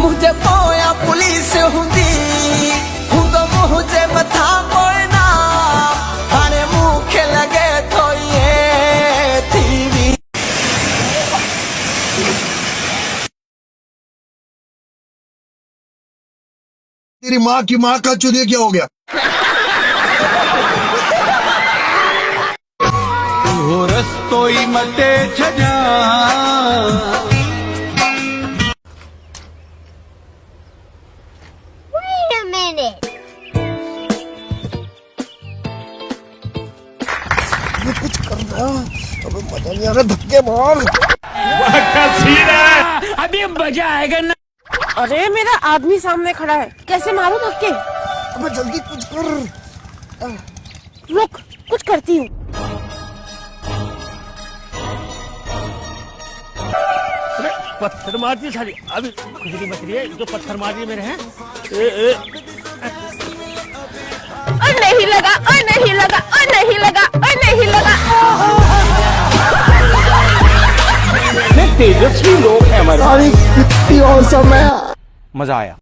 मुझे पोया पुलिस हुंदी हूं तो मुझे मथा पड़ना हाणे मुखे लगे तो ये थी तेरी माँ की माँ का चुदिया क्या हो गया? हो रस्तो ही मते छजा Wait a minute. ये कुछ कर रहा, अबे मजा नहीं आ रहा, धक्के मार। अभी मजा आएगा ना। अरे मेरा आदमी सामने खड़ा है, कैसे मारूं धक्के? अबे जल्दी कुछ कर। रुक, कुछ करती हूँ। पत्थर मारती सारी अभी खुजली मच रही है जो पत्थर मार रही मेरे हैं। और नहीं लगा, और नहीं लगा, और नहीं लगा, और नहीं लगा। तेजस्वी लोग हैं हमारे। कितनी औसम है। मजा आया।